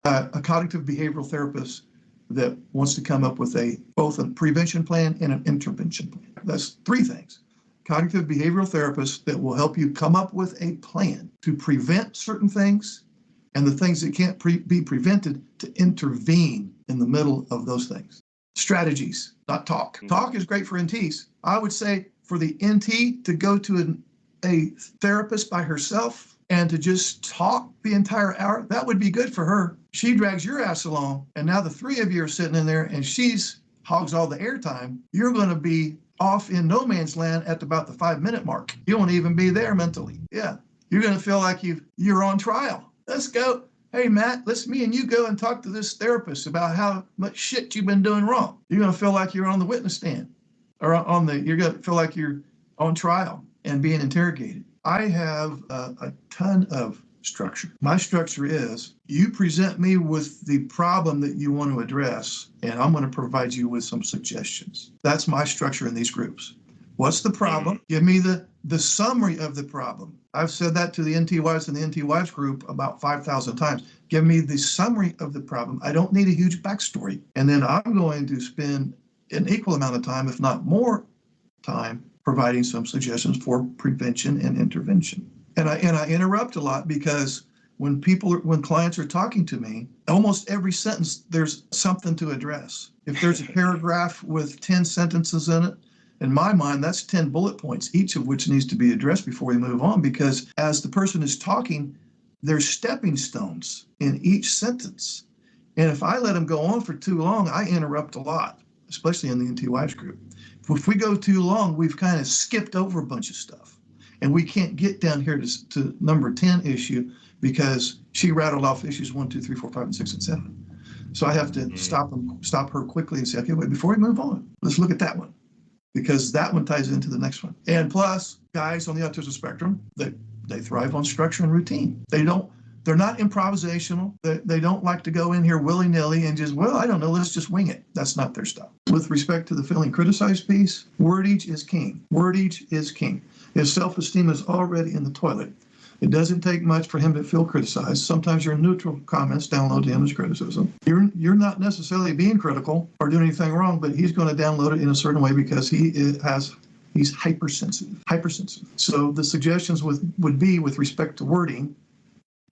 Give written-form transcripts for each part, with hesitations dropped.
A cognitive behavioral therapist that wants to come up with both a prevention plan and an intervention plan. That's three things. Cognitive behavioral therapist that will help you come up with a plan to prevent certain things, and the things that can't be prevented to intervene in the middle of those things. Strategies, not talk. Talk is great for NTs. I would say for the NT to go to a therapist by herself and to just talk the entire hour, that would be good for her. She drags your ass along, and now the three of you are sitting in there and she's hogs all the airtime. You're going to be off in no man's land at about the 5-minute mark. You won't even be there mentally. Yeah. You're going to feel like you're on trial. Let's go. Hey, Matt, let's me and you go and talk to this therapist about how much shit you've been doing wrong. You're going to feel like you're on the witness stand, or you're going to feel like you're on trial and being interrogated. I have a ton of structure. My structure is you present me with the problem that you want to address, and I'm going to provide you with some suggestions. That's my structure in these groups. What's the problem? Give me the summary of the problem. I've said that to the NT Wives and the NT Wives group about 5,000 times. Give me the summary of the problem. I don't need a huge backstory. And then I'm going to spend an equal amount of time, if not more time, providing some suggestions for prevention and intervention. And I interrupt a lot because when clients are talking to me, almost every sentence, there's something to address. If there's a paragraph with 10 sentences in it, in my mind, that's 10 bullet points, each of which needs to be addressed before we move on, because as the person is talking, there's stepping stones in each sentence. And if I let them go on for too long, I interrupt a lot, especially in the NT Wives group. If we go too long, we've kind of skipped over a bunch of stuff. And we can't get down here to number 10 issue because she rattled off issues 1, 2, 3, 4, 5, and 6, and 7. So I have to stop her quickly and say, okay, wait, before we move on, let's look at that one, because that one ties into the next one. And plus, guys on the autism spectrum, they thrive on structure and routine. They're not improvisational. They don't like to go in here willy-nilly and just, well, I don't know, let's just wing it. That's not their stuff. With respect to the feeling criticized piece, wordage is king. Wordage is king. His self-esteem is already in the toilet. It doesn't take much for him to feel criticized. Sometimes your neutral comments download to him as criticism. You're not necessarily being critical or doing anything wrong, but he's going to download it in a certain way because he's hypersensitive. So the suggestions would be with respect to wording.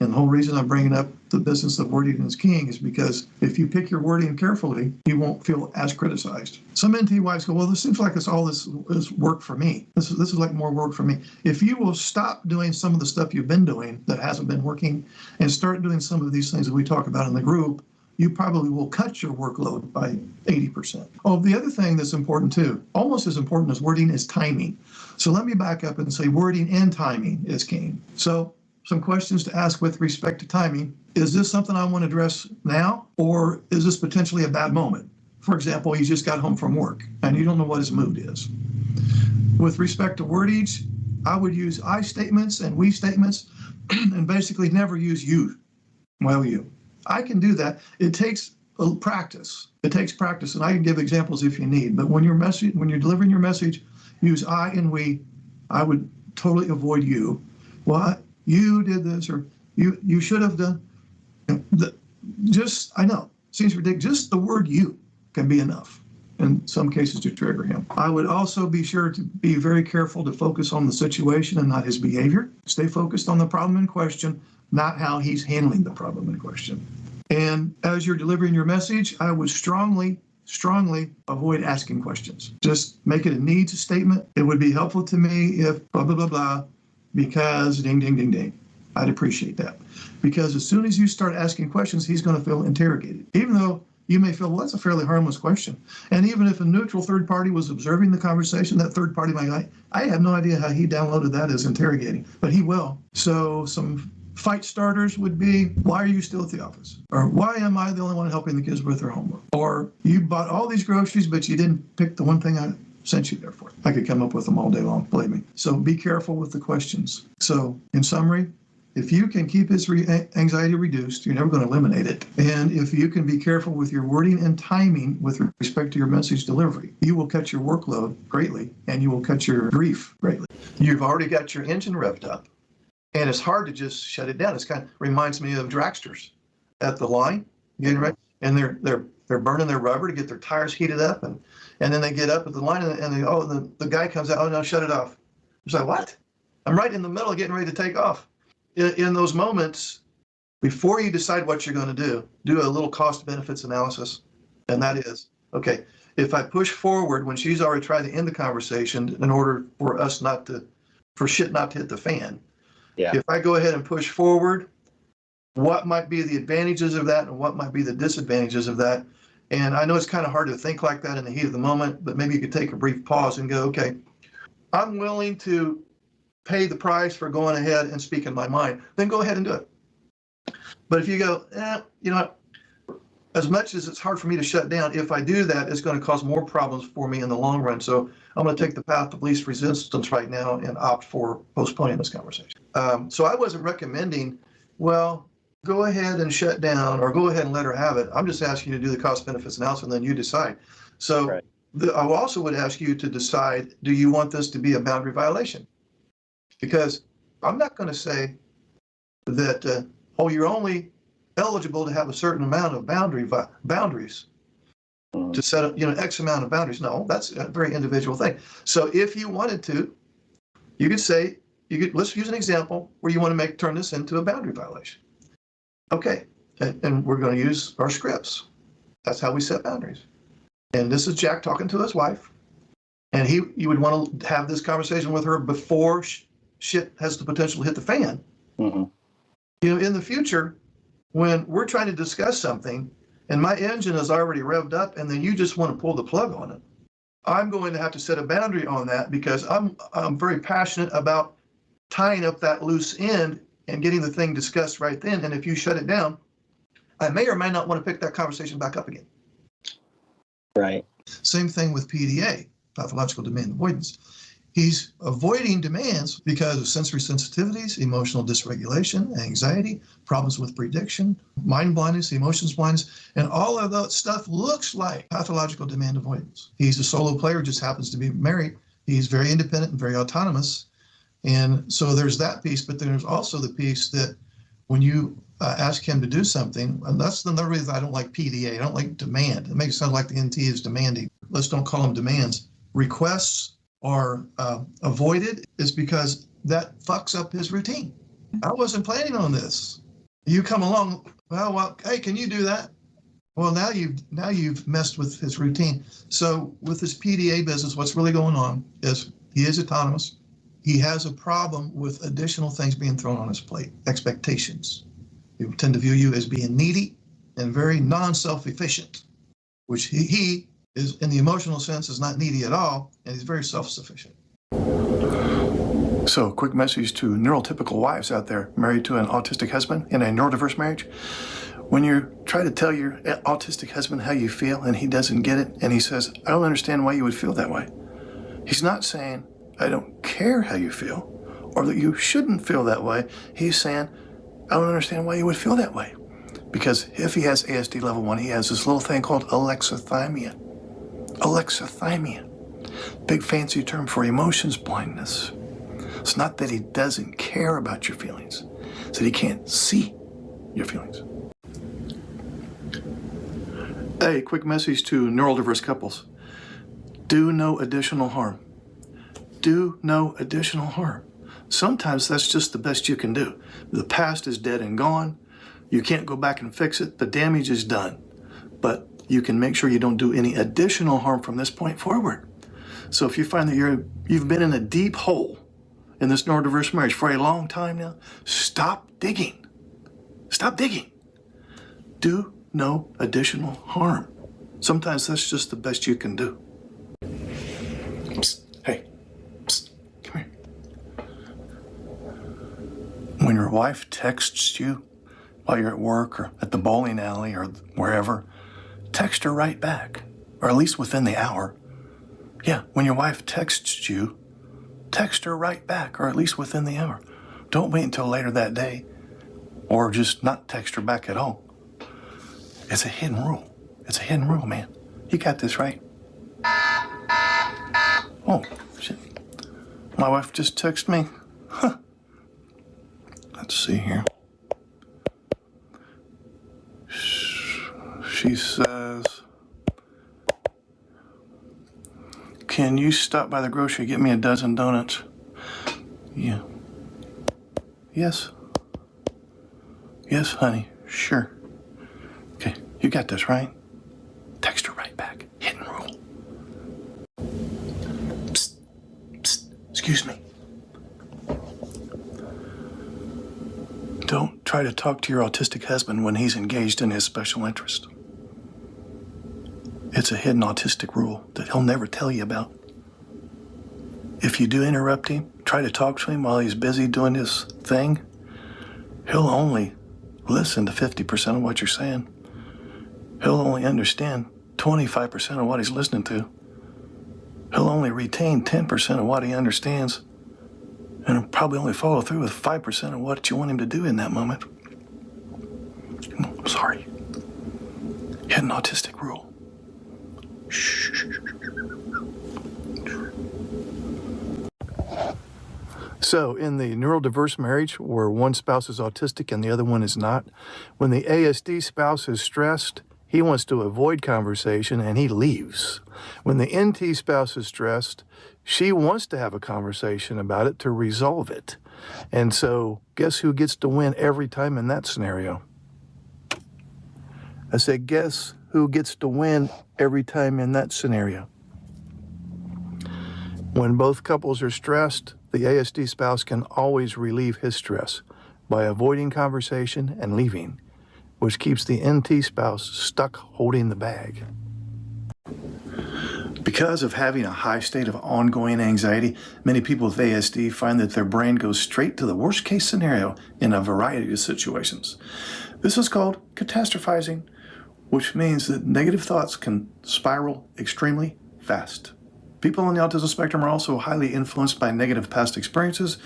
And the whole reason I'm bringing up the business of wording is king is because if you pick your wording carefully, you won't feel as criticized. Some NT wives go, well, this seems like this is work for me. This is like more work for me. If you will stop doing some of the stuff you've been doing that hasn't been working and start doing some of these things that we talk about in the group, you probably will cut your workload by 80%. Oh, the other thing that's important too, almost as important as wording, is timing. So let me back up and say wording and timing is king. So some questions to ask with respect to timing. Is this something I want to address now, or is this potentially a bad moment? For example, he just got home from work and you don't know what his mood is. With respect to wordage, I would use I statements and we statements and basically never use you. Well, you. I can do that. It takes practice. It takes practice, and I can give examples if you need. But when you're delivering your message, use I and we. I would totally avoid you. Well, you did this, or you should have done. I know, seems ridiculous. Just the word you can be enough in some cases to trigger him. I would also be sure to be very careful to focus on the situation and not his behavior. Stay focused on the problem in question, not how he's handling the problem in question. And as you're delivering your message, I would strongly avoid asking questions. Just make it a needs statement. It would be helpful to me if blah, blah, blah, blah, because ding, ding, ding, ding. I'd appreciate that. Because as soon as you start asking questions, he's going to feel interrogated. Even though you may feel, well, that's a fairly harmless question. And even if a neutral third party was observing the conversation, that third party might, I have no idea how he downloaded that as interrogating, but he will. So some fight starters would be, why are you still at the office? Or why am I the only one helping the kids with their homework? Or you bought all these groceries, but you didn't pick the one thing I sent you there for. I could come up with them all day long, believe me. So be careful with the questions. So in summary, if you can keep his anxiety reduced, you're never going to eliminate it. And if you can be careful with your wording and timing with respect to your message delivery, you will cut your workload greatly and you will cut your grief greatly. You've already got your engine revved up and it's hard to just shut it down. It kind of reminds me of dragsters. at the line, getting ready, and they're burning their rubber to get their tires heated up, and then they get up at the line, and the guy comes out, oh no, shut it off. It's like, what? I'm right in the middle of getting ready to take off. In those moments, before you decide what you're going to do a little cost benefits analysis, and that is, okay, if I push forward when she's already tried to end the conversation in order for shit not to hit the fan. Yeah. If I go ahead and push forward, what might be the advantages of that and what might be the disadvantages of that? And I know it's kind of hard to think like that in the heat of the moment, but maybe you could take a brief pause and go, okay, I'm willing to pay the price for going ahead and speaking my mind. Then go ahead and do it. But if you go, you know, as much as it's hard for me to shut down, if I do that, it's going to cause more problems for me in the long run. So I'm going to take the path of least resistance right now and opt for postponing this conversation. So I wasn't recommending, well, go ahead and shut down or go ahead and let her have it. I'm just asking you to do the cost benefits analysis and then you decide. So right. I also would ask you to decide, do you want this to be a boundary violation? Because I'm not going to say that, you're only eligible to have a certain amount of boundaries to set up, X amount of boundaries. No, that's a very individual thing. So if you wanted to, you could say, let's use an example where you want to turn this into a boundary violation. Okay, and we're going to use our scripts. That's how we set boundaries. And this is Jack talking to his wife, and you would want to have this conversation with her before shit has the potential to hit the fan. Mm-hmm. In the future, when we're trying to discuss something and my engine is already revved up and then you just want to pull the plug on it, I'm going to have to set a boundary on that because I'm very passionate about tying up that loose end and getting the thing discussed right then. And if you shut it down, I may or may not want to pick that conversation back up again. Right. Same thing with PDA, pathological demand avoidance. He's avoiding demands because of sensory sensitivities, emotional dysregulation, anxiety, problems with prediction, mind blindness, emotions blindness, and all of that stuff looks like pathological demand avoidance. He's a solo player, just happens to be married. He's very independent and very autonomous. And so there's that piece, but then there's also the piece that when you ask him to do something, and that's another reason I don't like PDA. I don't like demand. It makes it sound like the NT is demanding. Let's don't call them demands. Requests are avoided is because that fucks up his routine. I wasn't planning on this. You come along, well, hey, can you do that? Well, now you've messed with his routine. So with this PDA business, what's really going on is he is autonomous. He has a problem with additional things being thrown on his plate, expectations. People tend to view you as being needy and very non-self-efficient, which he is, in the emotional sense, is not needy at all, and he's very self-sufficient. So, quick message to neurotypical wives out there married to an autistic husband in a neurodiverse marriage. When you try to tell your autistic husband how you feel and he doesn't get it, and he says, I don't understand why you would feel that way. He's not saying, I don't care how you feel, or that you shouldn't feel that way. He's saying, I don't understand why you would feel that way. Because if he has ASD level 1, he has this little thing called alexithymia. Alexithymia. Big fancy term for emotions blindness. It's not that he doesn't care about your feelings. It's that he can't see your feelings. Hey, quick message to neurodiverse couples. Do no additional harm. Do no additional harm. Sometimes that's just the best you can do. The past is dead and gone. You can't go back and fix it. The damage is done. But you can make sure you don't do any additional harm from this point forward. So if you find that you've been in a deep hole in this neurodiverse marriage for a long time now, stop digging. Stop digging. Do no additional harm. Sometimes that's just the best you can do. Psst, hey, psst, come here. When your wife texts you while you're at work or at the bowling alley or wherever, text her right back, or at least within the hour. Yeah, when your wife texts you, text her right back, or at least within the hour. Don't wait until later that day, or just not text her back at all. It's a hidden rule. It's a hidden rule, man. You got this, right? Oh, shit. My wife just texted me. Huh. Let's see here. She says, can you stop by the grocery, get me a dozen donuts? Yeah. Yes. Yes, honey. Sure. Okay, you got this, right? Text her right back. Hidden rule. Psst. Psst. Excuse me. Don't try to talk to your autistic husband when he's engaged in his special interest. It's a hidden autistic rule that he'll never tell you about. If you do interrupt him, try to talk to him while he's busy doing his thing, he'll only listen to 50% of what you're saying. He'll only understand 25% of what he's listening to. He'll only retain 10% of what he understands, and he'll probably only follow through with 5% of what you want him to do in that moment. Sorry. Hidden autistic rule. Shh. So, in the neurodiverse marriage where one spouse is autistic and the other one is not, when the ASD spouse is stressed, he wants to avoid conversation and he leaves. When the NT spouse is stressed, she wants to have a conversation about it to resolve it. And so, guess who gets to win every time in that scenario? I said, guess who gets to win every time in that scenario? When both couples are stressed, the ASD spouse can always relieve his stress by avoiding conversation and leaving, which keeps the NT spouse stuck holding the bag. Because of having a high state of ongoing anxiety, many people with ASD find that their brain goes straight to the worst case scenario in a variety of situations. This is called catastrophizing, which means that negative thoughts can spiral extremely fast. People on the autism spectrum are also highly influenced by negative past experiences.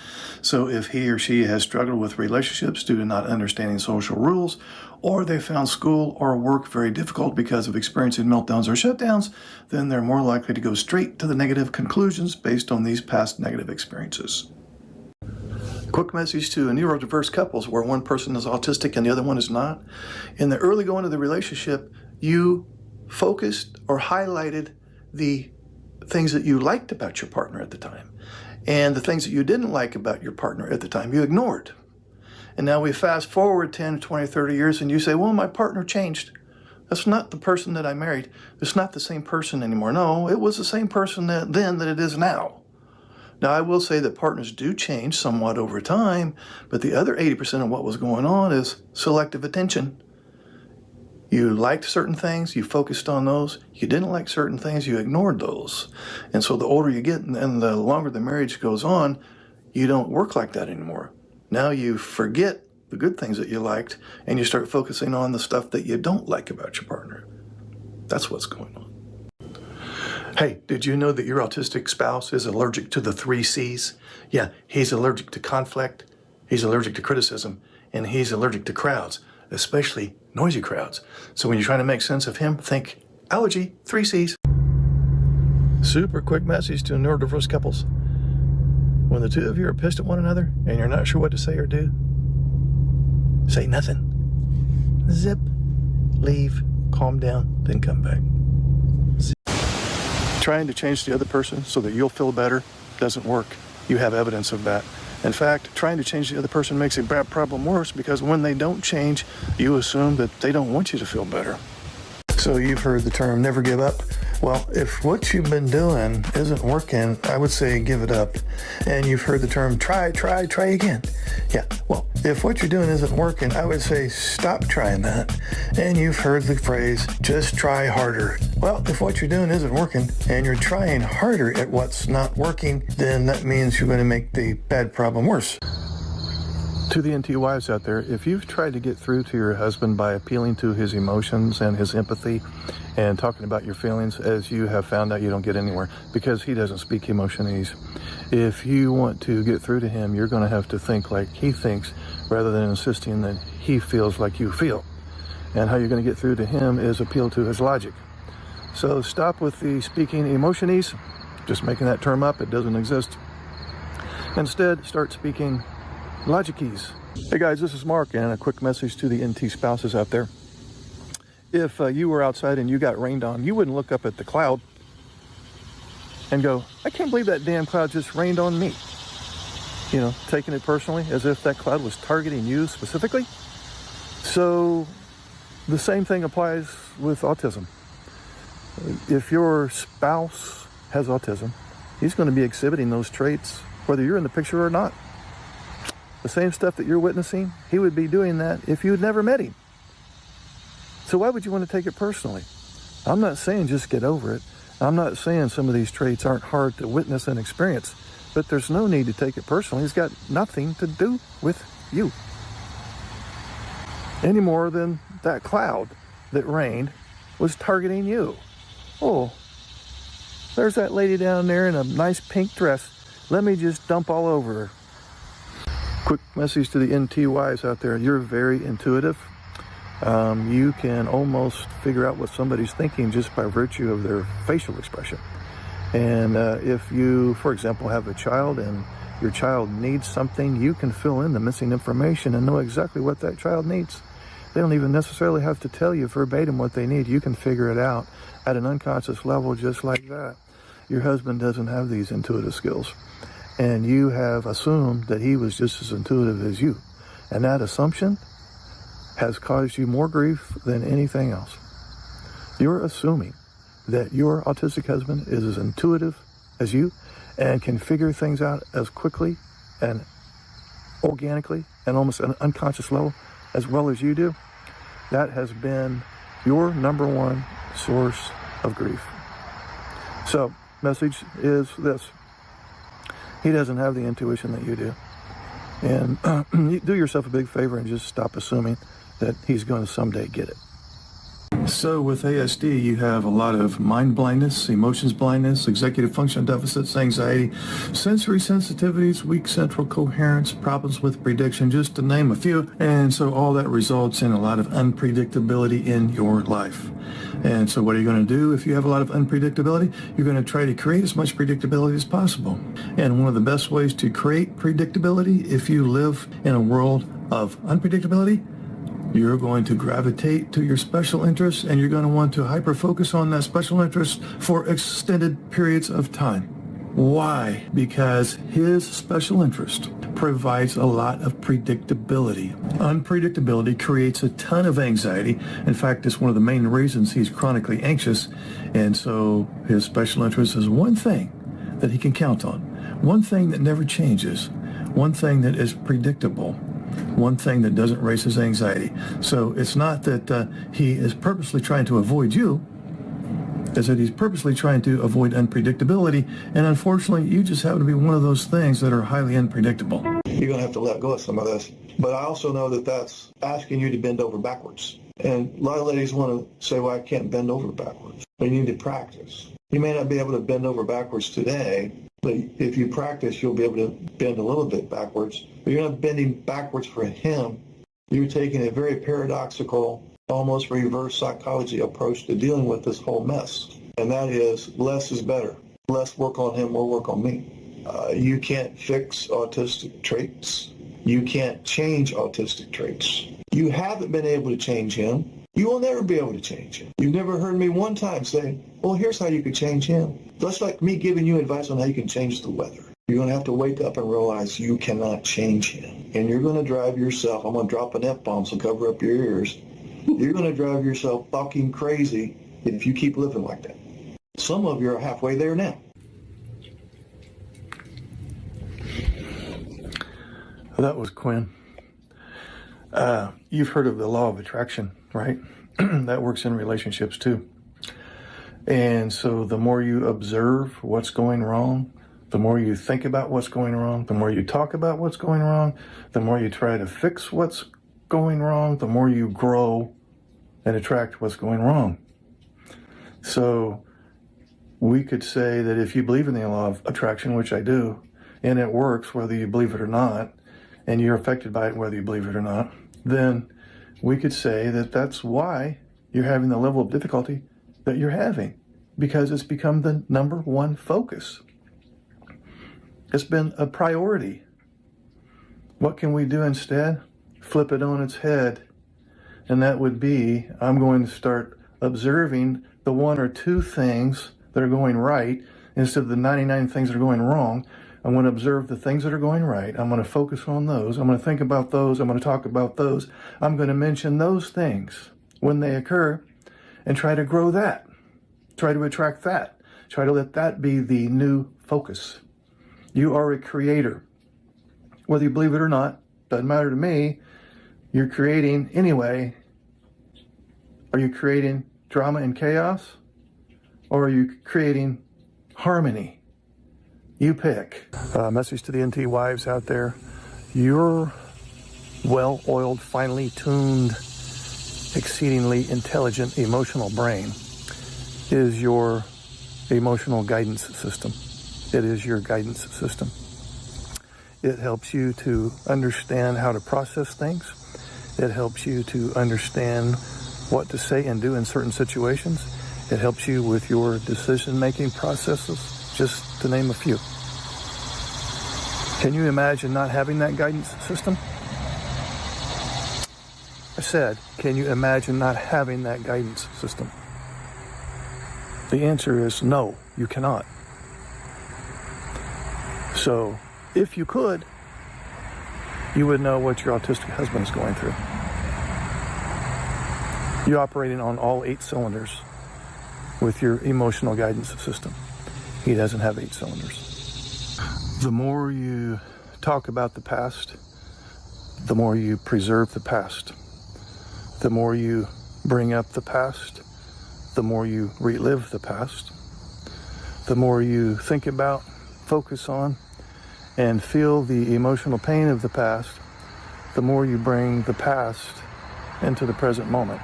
So if he or she has struggled with relationships due to not understanding social rules, or they found school or work very difficult because of experiencing meltdowns or shutdowns, then they're more likely to go straight to the negative conclusions based on these past negative experiences. Quick message to neurodiverse couples where one person is autistic and the other one is not. In the early going of the relationship, you focused or highlighted the things that you liked about your partner at the time, and the things that you didn't like about your partner at the time you ignored. And now we fast forward 10, 20, 30 years and you say, well, my partner changed. That's not the person that I married. It's not the same person anymore. No, it was the same person then that it is now. Now, I will say that partners do change somewhat over time, but the other 80% of what was going on is selective attention. You liked certain things, you focused on those. You didn't like certain things, you ignored those. And so the older you get and the longer the marriage goes on, you don't work like that anymore. Now you forget the good things that you liked and you start focusing on the stuff that you don't like about your partner. That's what's going on. Hey, did you know that your autistic spouse is allergic to the 3 C's? Yeah, he's allergic to conflict, he's allergic to criticism, and he's allergic to crowds, especially noisy crowds. So when you're trying to make sense of him, think allergy, 3 C's. Super quick message to neurodiverse couples. When the two of you are pissed at one another and you're not sure what to say or do, say nothing. Zip, leave, calm down, then come back. Zip. Trying to change the other person so that you'll feel better doesn't work. You have evidence of that. In fact, trying to change the other person makes a bad problem worse because when they don't change, you assume that they don't want you to feel better. So you've heard the term never give up. Well, if what you've been doing isn't working, I would say give it up. And you've heard the term try again. Yeah, well, if what you're doing isn't working, I would say stop trying that. And you've heard the phrase just try harder. Well, if what you're doing isn't working and you're trying harder at what's not working, then that means you're going to make the bad problem worse. To the NT wives out there, if you've tried to get through to your husband by appealing to his emotions and his empathy and talking about your feelings, as you have found out, you don't get anywhere because he doesn't speak emotionese. If you want to get through to him, you're going to have to think like he thinks rather than insisting that he feels like you feel. And how you're going to get through to him is appeal to his logic. So stop with the speaking emotionese, just making that term up, it doesn't exist. Instead, start speaking logicies. Hey guys, this is Mark, and a quick message to the NT spouses out there. if you were outside and you got rained on, you wouldn't look up at the cloud and go, I can't believe that damn cloud just rained on me. You know, taking it personally as if that cloud was targeting you specifically. So the same thing applies with autism. If your spouse has autism, he's going to be exhibiting those traits whether you're in the picture or not. The same stuff that you're witnessing, he would be doing that if you'd never met him. So why would you want to take it personally? I'm not saying just get over it. I'm not saying some of these traits aren't hard to witness and experience, but there's no need to take it personally. It's got nothing to do with you. Any more than that cloud that rained was targeting you. Oh, there's that lady down there in a nice pink dress. Let me just dump all over her. Quick message to the NT wives out there. You're very intuitive. You can almost figure out what somebody's thinking just by virtue of their facial expression. And if you, for example, have a child and your child needs something, you can fill in the missing information and know exactly what that child needs. They don't even necessarily have to tell you verbatim what they need. You can figure it out at an unconscious level just like that. Your husband doesn't have these intuitive skills, and you have assumed that he was just as intuitive as you. And that assumption has caused you more grief than anything else. You're assuming that your autistic husband is as intuitive as you and can figure things out as quickly and organically and almost at an unconscious level as well as you do. That has been your number one source of grief. So, message is this. He doesn't have the intuition that you do. And you do yourself a big favor and just stop assuming that he's going to someday get it. So with ASD, you have a lot of mind blindness, emotions blindness, executive function deficits, anxiety, sensory sensitivities, weak central coherence, problems with prediction, just to name a few. And so all that results in a lot of unpredictability in your life. And so what are you going to do if you have a lot of unpredictability? You're going to try to create as much predictability as possible. And one of the best ways to create predictability, if you live in a world of unpredictability, you're going to gravitate to your special interests, and you're going to want to hyper-focus on that special interest for extended periods of time. Why? Because his special interest provides a lot of predictability. Unpredictability creates a ton of anxiety. In fact, it's one of the main reasons he's chronically anxious. And so his special interest is one thing that he can count on, one thing that never changes, one thing that is predictable, one thing that doesn't raise his anxiety. So it's not that he is purposely trying to avoid you, it's that he's purposely trying to avoid unpredictability. And unfortunately, you just happen to be one of those things that are highly unpredictable. You're going to have to let go of some of this. But I also know that that's asking you to bend over backwards. And a lot of ladies want to say, well, I can't bend over backwards. But you need to practice. You may not be able to bend over backwards today, but if you practice, you'll be able to bend a little bit backwards. But you're not bending backwards for him. You're taking a very paradoxical, almost reverse psychology approach to dealing with this whole mess. And that is less is better. Less work on him, more work on me. You can't fix autistic traits. You can't change autistic traits. You haven't been able to change him. You will never be able to change him. You've never heard me one time say, well, here's how you could change him. That's like me giving you advice on how you can change the weather. You're going to have to wake up and realize you cannot change him. And you're going to drive yourself, I'm going to drop an F-bomb, so cover up your ears. You're going to drive yourself fucking crazy if you keep living like that. Some of you are halfway there now. That was Quinn. You've heard of the law of attraction, right? That works in relationships too. And so the more you observe what's going wrong, the more you think about what's going wrong, the more you talk about what's going wrong, the more you try to fix what's going wrong, the more you grow and attract what's going wrong. So we could say that if you believe in the law of attraction, which I do, and it works whether you believe it or not, and you're affected by it whether you believe it or not, then we could say that that's why you're having the level of difficulty that you're having, because it's become the number one focus. It's been a priority. What can we do instead? Flip it on its head. And that would be, I'm going to start observing the 1 or 2 things that are going right instead of the 99 things that are going wrong. I'm going to observe the things that are going right. I'm going to focus on those. I'm going to think about those. I'm going to talk about those. I'm going to mention those things when they occur and try to grow that. Try to attract that. Try to let that be the new focus. You are a creator. Whether you believe it or not, doesn't matter to me. You're creating anyway. Are you creating drama and chaos? Or are you creating harmony? You pick. Message to the NT wives out there. Your well-oiled, finely tuned, exceedingly intelligent emotional brain is your emotional guidance system. It is your guidance system. It helps you to understand how to process things. It helps you to understand what to say and do in certain situations. It helps you with your decision-making processes, just to name a few. Can you imagine not having that guidance system? I said, can you imagine not having that guidance system? The answer is no, you cannot. So, if you could, you would know what your autistic husband is going through. You're operating on all 8 cylinders with your emotional guidance system. He doesn't have 8 cylinders. The more you talk about the past, the more you preserve the past. The more you bring up the past, the more you relive the past. The more you think about, focus on, and feel the emotional pain of the past, the more you bring the past into the present moment.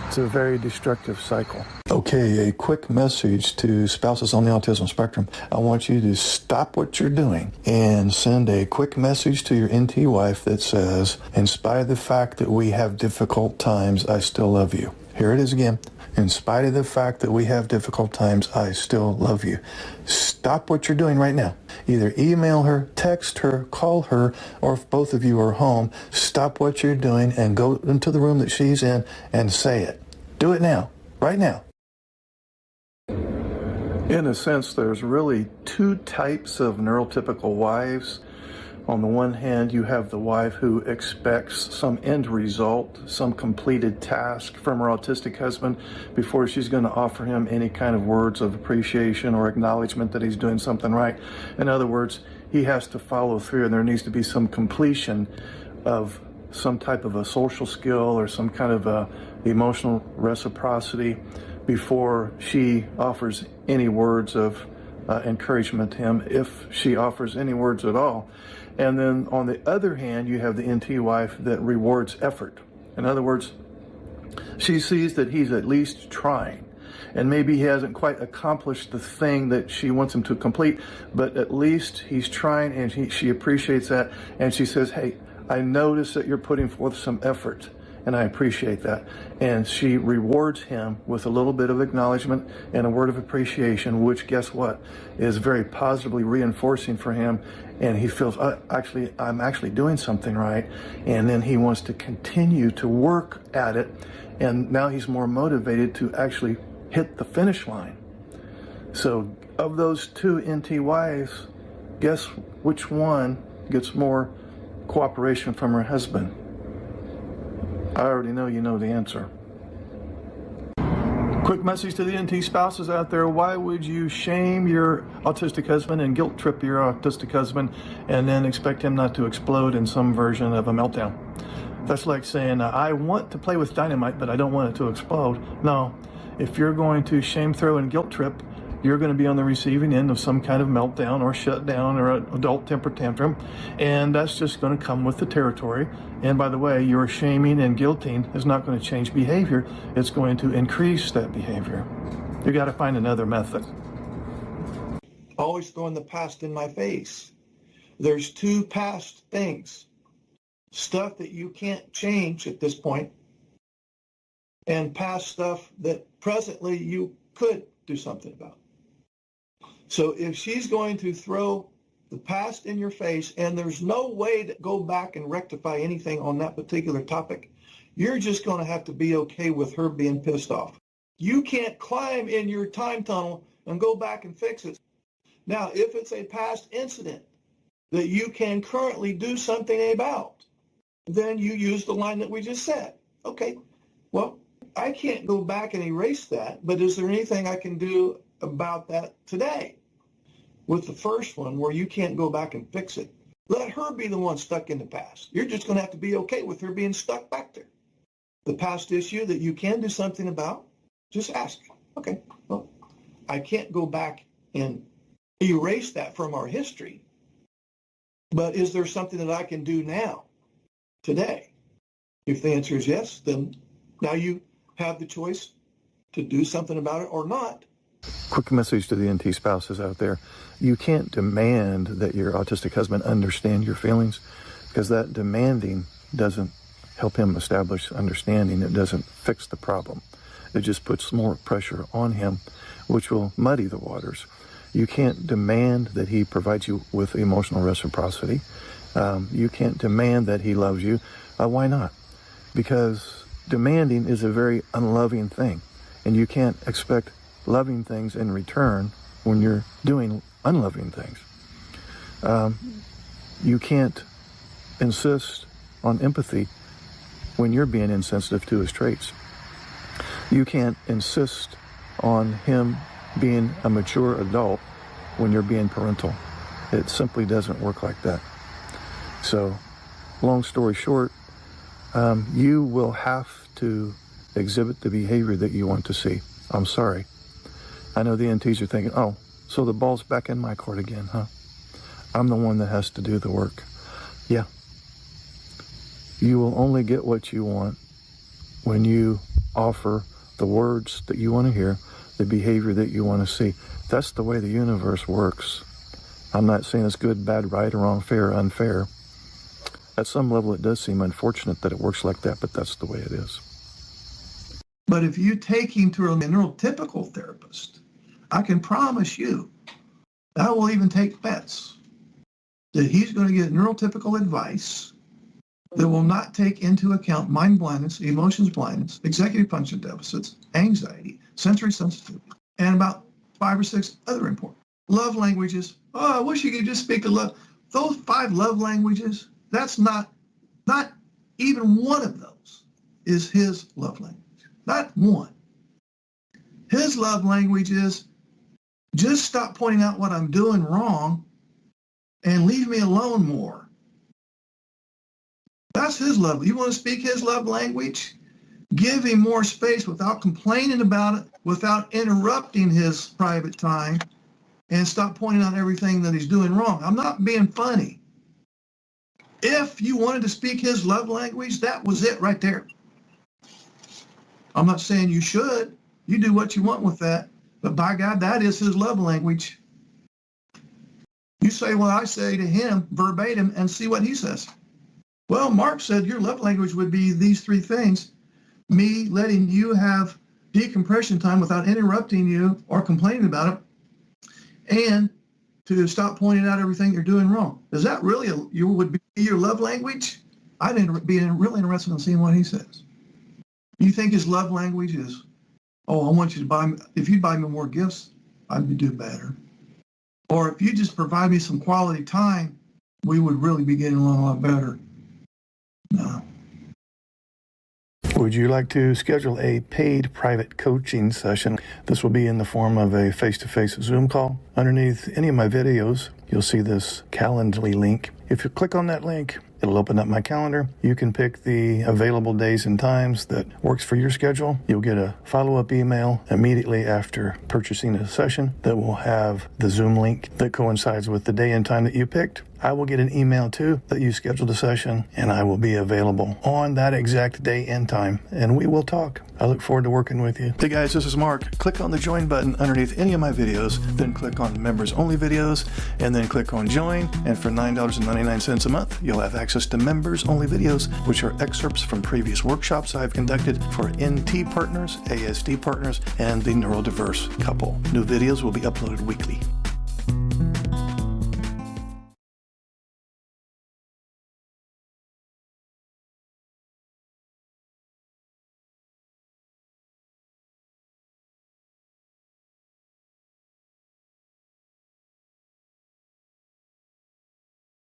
It's a very destructive cycle. Okay, a quick message to spouses on the autism spectrum. I want you to stop what you're doing and send a quick message to your NT wife that says, in spite of the fact that we have difficult times, I still love you. Here it is again. In spite of the fact that we have difficult times, I still love you. Stop what you're doing right now. Either email her, text her, call her, or if both of you are home, stop what you're doing and go into the room that she's in and say it. Do it now, right now. In a sense, there's really 2 types of neurotypical wives. On the one hand, you have the wife who expects some end result, some completed task from her autistic husband before she's going to offer him any kind of words of appreciation or acknowledgement that he's doing something right. In other words, he has to follow through, and there needs to be some completion of some type of a social skill or some kind of a emotional reciprocity before she offers any words of encouragement to him, if she offers any words at all. And then on the other hand, you have the NT wife that rewards effort. In other words, she sees that he's at least trying. And maybe he hasn't quite accomplished the thing that she wants him to complete, but at least he's trying, and she appreciates that. And she says, hey, I notice that you're putting forth some effort, and I appreciate that. And she rewards him with a little bit of acknowledgement and a word of appreciation, which, guess what, is very positively reinforcing for him. And he feels, I'm actually doing something right. And then he wants to continue to work at it. And now he's more motivated to actually hit the finish line. So of those 2 NT wives, guess which one gets more cooperation from her husband? I already know you know the answer. Quick message to the NT spouses out there. Why would you shame your autistic husband and guilt trip your autistic husband and then expect him not to explode in some version of a meltdown? That's like saying, I want to play with dynamite, but I don't want it to explode. No, if you're going to shame, throw, and guilt trip, you're going to be on the receiving end of some kind of meltdown or shutdown or an adult temper tantrum, and that's just going to come with the territory. And by the way, your shaming and guilting is not going to change behavior. It's going to increase that behavior. You got to find another method. Always throwing the past in my face. There's 2 past things. Stuff that you can't change at this point, and past stuff that presently you could do something about. So if she's going to throw the past in your face and there's no way to go back and rectify anything on that particular topic, you're just going to have to be okay with her being pissed off. You can't climb in your time tunnel and go back and fix it. Now, if it's a past incident that you can currently do something about, then you use the line that we just said. Okay, well, I can't go back and erase that, but is there anything I can do about that today? With the first one, where you can't go back and fix it, let her be the one stuck in the past. You're just going to have to be okay with her being stuck back there. The past issue that you can do something about, just ask. Okay, well, I can't go back and erase that from our history, but is there something that I can do now, today? If the answer is yes, then now you have the choice to do something about it or not. Quick message to the NT spouses out there. You can't demand that your autistic husband understand your feelings, because that demanding doesn't help him establish understanding. It doesn't fix the problem. It just puts more pressure on him, which will muddy the waters. You can't demand that he provides you with emotional reciprocity. You can't demand that he loves you. Why not? Because demanding is a very unloving thing, and you can't expect loving things in return when you're doing unloving things. You can't insist on empathy when you're being insensitive to his traits. You can't insist on him being a mature adult when you're being parental. It simply doesn't work like that. So, long story short, you will have to exhibit the behavior that you want to see. I'm sorry. I know the NTs are thinking, oh, so the ball's back in my court again, huh? I'm the one that has to do the work. Yeah. You will only get what you want when you offer the words that you want to hear, the behavior that you want to see. That's the way the universe works. I'm not saying it's good, bad, right, or wrong, fair, unfair. At some level, it does seem unfortunate that it works like that, but that's the way it is. But if you take him to a neurotypical therapist, I can promise you, I will even take bets that he's going to get neurotypical advice that will not take into account mind blindness, emotions blindness, executive function deficits, anxiety, sensory sensitivity, and about 5 or 6 other important. Love languages. Oh, I wish you could just speak of love. Those 5 love languages, that's not even one of those is his love language. Not one. His love language is just stop pointing out what I'm doing wrong and leave me alone more. That's his love. You want to speak his love language? Give him more space without complaining about it, without interrupting his private time, and stop pointing out everything that he's doing wrong. I'm not being funny. If you wanted to speak his love language, that was it right there. I'm not saying you should. You do what you want with that. But by God, that is his love language. You say what I say to him verbatim and see what he says. Well, Mark said your love language would be these 3 things. Me letting you have decompression time without interrupting you or complaining about it, and to stop pointing out everything you're doing wrong. Is that really would be your love language? I'd be really interested in seeing what he says. You think his love language is, oh, I want you to buy me, if you buy me more gifts, I'd do better. Or if you just provide me some quality time, we would really be getting along a lot better. No. Would you like to schedule a paid private coaching session? This will be in the form of a face-to-face Zoom call. Underneath any of my videos, you'll see this Calendly link. If you click on that link, it'll open up my calendar. You can pick the available days and times that works for your schedule. You'll get a follow-up email immediately after purchasing a session that will have the Zoom link that coincides with the day and time that you picked. I will get an email too that you scheduled a session, and I will be available on that exact day and time, and we will talk. I look forward to working with you. Hey guys, this is Mark. Click on the join button underneath any of my videos, then click on members only videos, and then click on join, and for $9.99 a month, you'll have access to members only videos, which are excerpts from previous workshops I've conducted for NT partners, ASD partners, and the neurodiverse couple. New videos will be uploaded weekly.